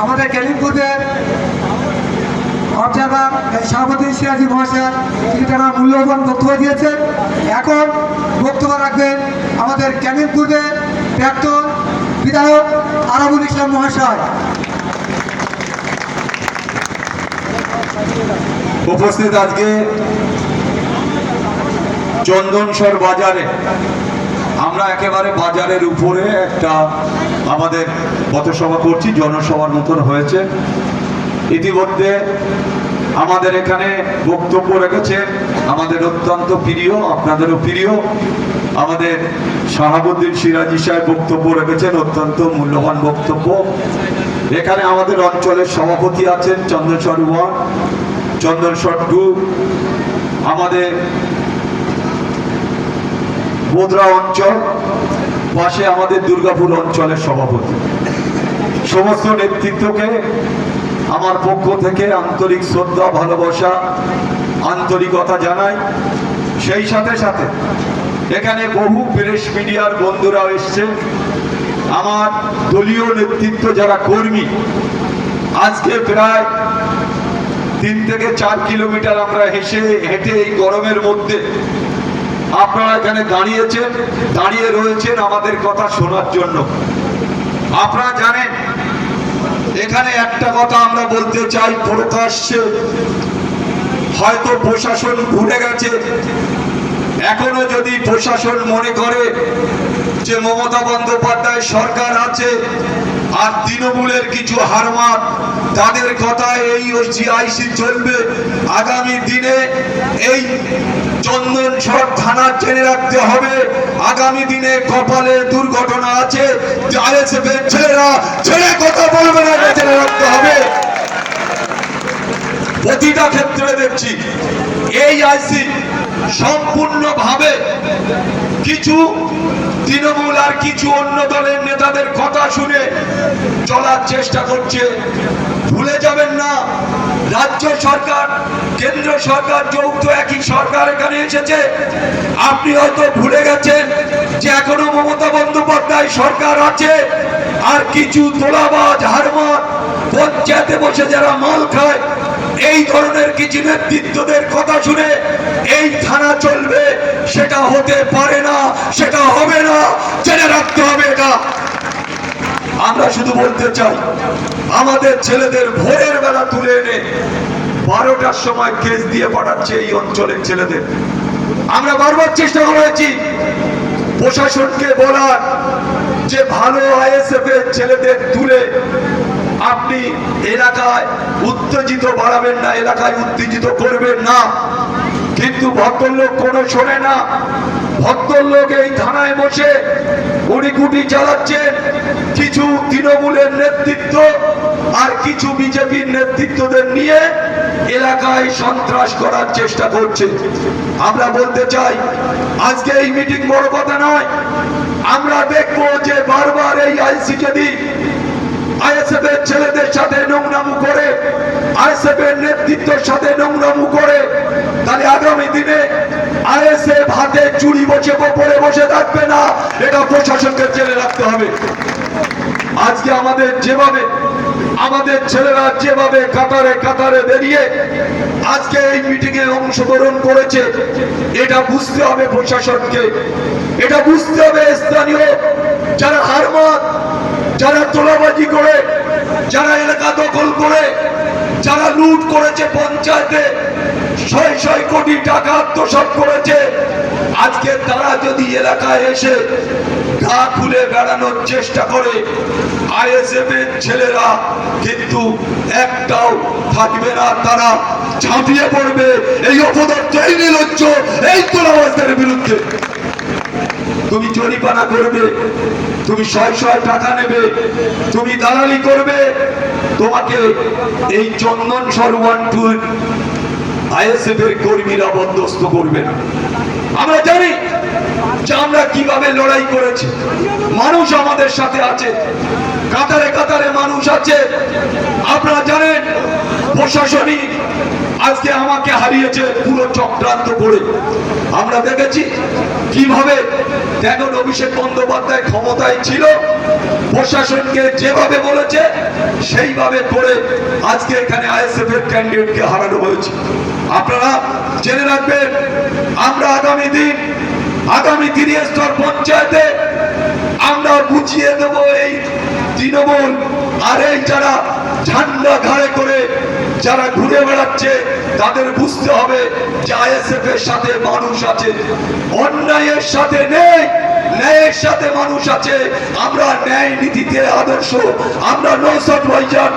আমাদের ক্যানিং পূর্বের অবজারভার সভাপতি সিরাজি মহাশয় তিনি তারা মূল্যবান বক্তব্য দিয়েছেন। এখন বক্তব্য রাখবেন আমাদের ক্যানিং পূর্বের প্রাক্তন বিধায়ক আরাবুল ইসলাম মহাশয়। উপস্থিত আজকে চন্দনসর বাজারে, আমরা একেবারে বাজারের উপরে একটা আমাদের পথসভা করছি, জনসভার মতন হয়েছে। ইতিমধ্যে আমাদের এখানে বক্তব্য রেখেছেন আমাদের অত্যন্ত প্রিয়, আপনাদেরও প্রিয় আমাদের শাহাবুদ্দিন সিরাজি সাহেব বক্তব্য রেখেছেন, অত্যন্ত মূল্যবান বক্তব্য। এখানে আমাদের অঞ্চলের সভাপতি আছেন চন্দনসর 1, চন্দনসর 2, আমাদের বোদরা অঞ্চল, পাশে আমাদের দুর্গাপুর অঞ্চলের সভাপতি। সমস্ত নেতৃত্বকে আমার পক্ষ থেকে আন্তরিক শ্রদ্ধা, ভালোবাসা, আন্তরিকতা জানাই। সেই সাথে সাথে এখানে বহু প্রেস মিডিয়ার বন্ধুরাও এসছে, আমার দলীয় নেতৃত্ব যারা কর্মী। আজকে প্রায় 3 থেকে 4 কিলোমিটার আমরা হেঁটে এই গরমের মধ্যে আপনারা এখানে দাঁড়িয়ে রয়েছেন আমাদের কথা শোনার জন্য। আপনারা জানেন, এখানে একটা কথা আমরা বলতে চাই প্রকাশ্যে, হয়তো প্রশাসন ভুলে গেছে। এখনো যদি প্রশাসন মনে করে যে মমতা বন্দ্যোপাধ্যায় সরকার আছে আর তৃণমূলের কিছু হারমাত তাদের কথায় এই জিআইসি চলবে, আগামী দিনে এই চন্দনসর থানা জেনে রাখতে হবে আগামী দিনে কপালে দুর্ঘটনা আছে। আইএসএফের ছেলেরা ছেড়ে কথা বলবে না, জেনে রাখতে হবে। প্রতিটা ক্ষেত্রে দেখছি এই আইসি সম্পূর্ণভাবে কিছু তৃণমূল আর কিছু অন্য দলের নেতাদের কথা শুনে চলার চেষ্টা করছে। ভুলে যাবেন না, রাজ্য সরকার কেন্দ্র সরকার যৌথ একই সরকার এখানে এসেছে। আপনি হয়তো ভুলে গেছেন যে এখনো মমতা বন্দ্যোপাধ্যায় সরকার আছে, আর কিছু তোলাবাজ হারমাত পঞ্চায়েতে বসে যারা মাল খায়, এই ধরনের কিছু নেতৃত্বদের কথা শুনে এই থানা চলবে, সেটা হতে পারে না, সেটা হবে না, জেনে রাখতে হবে এটা। আমরা শুধু বলতে চাই, আমাদের ছেলেদের ভোরের বেলা তুলে এনে 12টার সময় কেস দিয়ে পাঠাচ্ছে এই অঞ্চলের ছেলেদের। আমরা বারবার চেষ্টা করেছি প্রশাসনকে বলার যে ভালো আইএসএফ এর ছেলেদের তুলে আপনি এলাকায় উত্তেজিত বাড়াবেন না, এলাকায় উত্তেজিত করবেন না, কিন্তু ভদ্রলোক কোনো শোনে না। ভদ্রলোক এই থানায় বসে উড়িকুটি চালাচ্ছেন। কিছু তৃণমূলের নেতৃত্ব আর কিছু বিজেপির নেতৃত্বদের নিয়ে এলাকায় সন্ত্রাস করার চেষ্টা করছে। আমরা বলতে চাই, আজকে এই মিটিং বড় কথা নয়। আমরা দেখবো যে বারবার এই আইসি যদি আইএসএফ এর ছেলেদের সাথে নোংরামু করে, আইএসএফ এর নেতৃত্বের সাথে নোংরামু করে, তাহলে আগামী দিনে আইএসএফ হাতে চুরি পরে বসে থাকবে না, এটা প্রশাসনকে জেনে রাখতে হবে। আজকে আমাদের ছেলেরা যেভাবে কাতারে কাতারে বেরিয়ে আজকে এই মিটিং এ অংশগ্রহণ করেছে, এটা বুঝতে হবে প্রশাসনকে, এটা বুঝতে হবে স্থানীয় যারা হারমাত, যারা তোলাবাজি করে, যারা এলাকা দখল করে, যারা লুট করেছে পঞ্চায়েতে ৬০০ কোটি টাকা আত্মসাৎ করেছে, আজকে তারা যদি এলাকায় এসে গা খুলে বেড়ানোর চেষ্টা করে, আইএসএফ এর ছেলেরা কিন্তু একটাও থাকবে না, তারা ঝাঁপিয়ে পড়বে এই অপদার্থ, এই নির্লজ্জ, এই তোলাবাজদের বিরুদ্ধে। তুমি জরিমানা করবে, তুমি ৬০০ টাকা নেবে, তুমি দালালি করবে, তোমাকে এই চন্দনসর 1-2 আইএসএফ এর কর্মীরা বন্দোবস্ত করবে না। আমরা জানি যে আমরা কিভাবে লড়াই করেছি, মানুষ আমাদের সাথে আছে, কাতারে কাতারে মানুষ আছে। আপনারা জানেন প্রশাসনিক আজকে আমাকে হারিয়েছে পুরো চক্রান্ত করে। আমরা দেখেছি কিভাবে দেখুন অভিষেক বন্দ্যোপাধ্যায় ক্ষমতায় ছিল, প্রশাসনকে যেভাবে বলেছে সেইভাবে করে আজকে এখানে আইএসএফ এর ক্যান্ডিডেটকে হারানো হয়েছে। আপনারা জেনে রাখবেন, আমরা আগামী দিন আগামী 30 স্তর পঞ্চায়েতে আমরা বুঝিয়ে দেব এই তৃণমূল আর এই যারা ঝান্ডা ঘাড়ে করে যারা ঘুরে বেড়াচ্ছে তাদের বুঝতে হবে যে আইএসএফ এর সাথে মানুষ আছে, অন্যায়ের সাথে নেই, ন্যায়ের সাথে মানুষ আছে। আমরা ন্যায় নীতিতে আদর্শ, আমরা নৌসাদ ভাইজান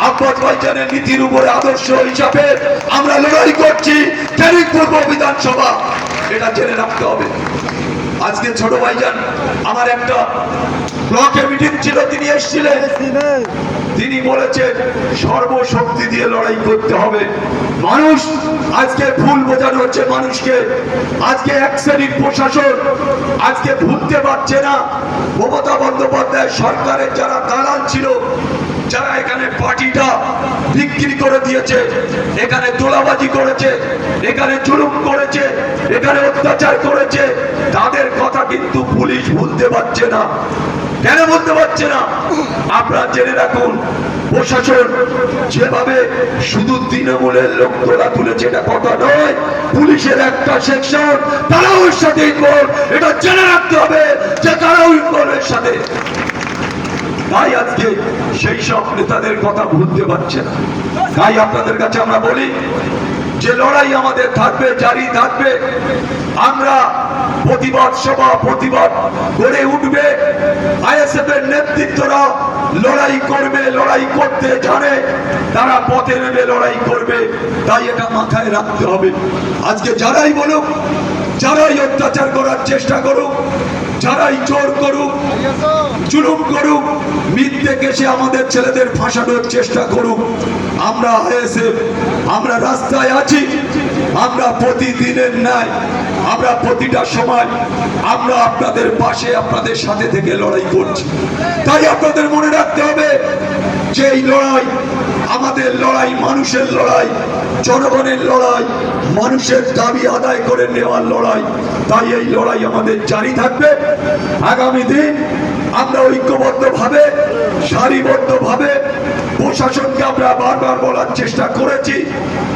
আব্বাস ভাইজানের নীতির উপরে আদর্শ হিসাবে আমরা লড়াই করছি। ক্যানিং পূর্ব বিধানসভা, এটা জেনে রাখতে হবে। আজকে ছোট ভাইজান আমার একটা ব্লকে মিটিং ছিল, তিনি এসেছিলেন, তিনি বলেছেন সর্বশক্তি দিয়ে লড়াই করতে হবে। মানুষ আজকে ভুল বোঝানো হচ্ছে মানুষকে, আজকে এক শ্রেণীর প্রশাসন আজকে ভুলতে পারছে না মমতা বন্দ্যোপাধ্যায় সরকারের যারা দালাল ছিল, যারা এখানে পার্টিটা বিক্রি করে দিয়েছে, এখানে তোলাবাজি করেছে, এখানে জুলুম করেছে, এখানে অত্যাচার করেছে, তাদের কথা কিন্তু পুলিশ ভুলতে পারছে না। কেন বলতে পারছে না? আপনারা জেনে রাখুন, প্রশাসন যেভাবে শুধু তৃণমূলের লোক তোলা তুলেছে এটা কথা নয়, পুলিশের একটা সেকশন তারাও এর সাথে ইনভলভ, এটা জেনে রাখতে হবে যে তারাও ইনভলভের সাথে। তাই আজকে সেই সব নেতাদের কথা ভুলতে পারছে না। তাই আপনাদের কাছে আমরা বলি যে লড়াই আমাদের থাকবে, জারি থাকবে। আমরা প্রতিবাদ সভা প্রতিবাদ গড়ে উঠবে। আইএসএফ এর নেতৃত্বরা লড়াই করবে, লড়াই করতে জানে, তারা পথে নেমে লড়াই করবে। তাই এটা মাথায় রাখতে হবে। আজকে যারাই বলুক, যারাই অত্যাচার করার চেষ্টা করুক, যারাই জোর করুক, জুলুম করুক, মিথ্যে কেসে আমাদের ছেলেদের ফাঁসানোর চেষ্টা করুক, আমরা আইএসএফ আমরা রাস্তায় আছি। আমরা প্রতিদিনের ন্যায় আমরা প্রতিটা সময় আমরা আপনাদের পাশে আপনাদের সাথে থেকে লড়াই করছি। তাই আপনাদের মনে রাখতে হবে যে এই লড়াই আমাদের লড়াই, মানুষের লড়াই, জনগণের লড়াই, মানুষের দাবি আদায় করে নেওয়ার লড়াই। তাই এই লড়াই আমাদের জারি থাকবে। আগামী দিন আমরা ঐক্যবদ্ধভাবে, সারিবদ্ধভাবে প্রশাসনকে আমরা বারবার বলার চেষ্টা করেছি,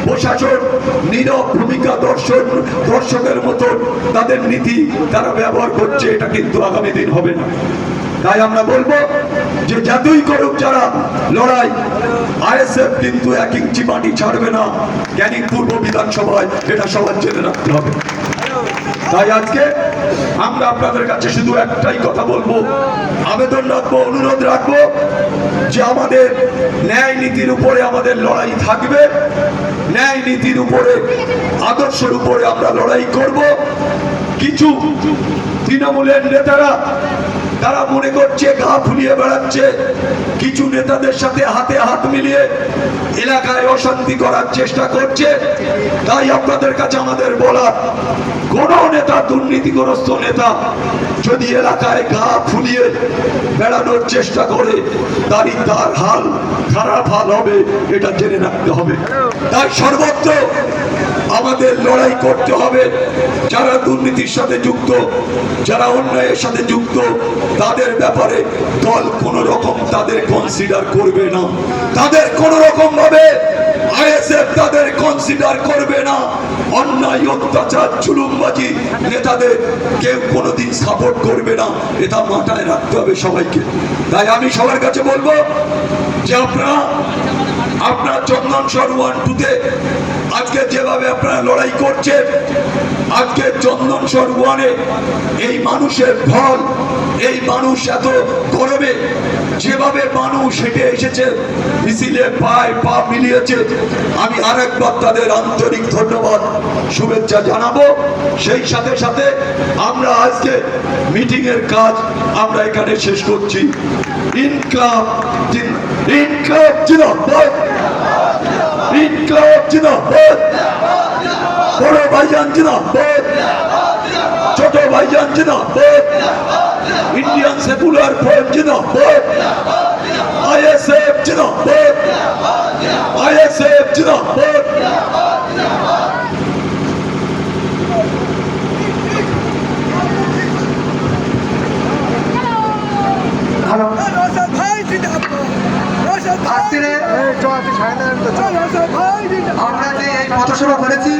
প্রশাসন নীরব ভূমিকা দর্শকের মতো তাদের নীতি তারা ব্যবহার করছে, এটা কিন্তু আগামী দিন হবে না। তাই আমরা বলবো যে যতই করুক যারা লড়াই, আইএসএফ কিন্তু 1 ইঞ্চি মাটি ছাড়বে না ক্যানিং পূর্ব বিধানসভায়, এটা সবার জেনে রাখতে হবে। তাই আজকে আমরা আপনাদের কাছে শুধু একটাই কথা বলবো, আবেদন রাখবো, অনুরোধ রাখবো যে আমাদের ন্যায় নীতির উপরে আমাদের লড়াই থাকবে। ন্যায় নীতির উপরে, আদর্শের উপরে আমরা লড়াই করব। কিছু তৃণমূলের নেতারা তারা মনে করছে গা ফুলিয়ে বেড়াচ্ছে, কিছু নেতাদের সাথে হাতে হাত মিলিয়ে এলাকায় অশান্তি করার চেষ্টা করছে। তাই আপনাদের কাছে আমাদের বলা, কোন নেতা, দুর্নীতিগ্রস্ত নেতা যদি এলাকায় গা ফুলিয়ে বেড়ানোর চেষ্টা করে, তার হাল খারাপ হাল হবে, এটা জেনে রাখতে হবে। তাই সর্বত্র আমাদের লড়াই করতে হবে। যারা দুর্নীতির সাথে যুক্ত, যারা অন্যায়ের সাথে যুক্ত, তাদের ব্যাপারে দল কোন রকম তাদের কনসিডার করবে না। তাদের কোন রকম ভাবে আইএসএফ তাদের কনসিডার করবে না। অন্যায়, অত্যাচার, জুলুমবাজি নেতাদের কেউ কোনোদিন সাপোর্ট করবে না, এটা মাথায় রাখতে হবে সবাইকে। তাই আমি সবার কাছে বলবো যে আপনারা চন্দনসর 1-2-তে আজকে যেভাবে আপনারা লড়াই করছেন, আজকে চন্দনসর 1-এ এই মানুষের ঢল, এই মানুষ এত গরমে যেভাবে মানুষ হেঁটে এসেছে, মিছিলে পায়ে পা মিলিয়েছে, আমি আরেকবার তাদের আন্তরিক ধন্যবাদ, শুভেচ্ছা জানাবো। সেই সাথে সাথে আমরা আজকে মিটিং এর কাজ আমরা এখানে শেষ করছি। ইনকলাব জিন্দাবাদ, ইনকলাব জিন্দাবাদ, বড় ভাইজান জিন্দাবাদ, ছোট ভাইজান জিন্দাবাদ, ইন্ডিয়ান সেকুলার ফ্রন্ট জিন্দাবাদ, আইএসএফ জিন্দাবাদ, আইএসএফ জিন্দাবাদ। ভালো ভাই জিন্দাবাদ, আজকে আমরা যে এই পথসভা করেছি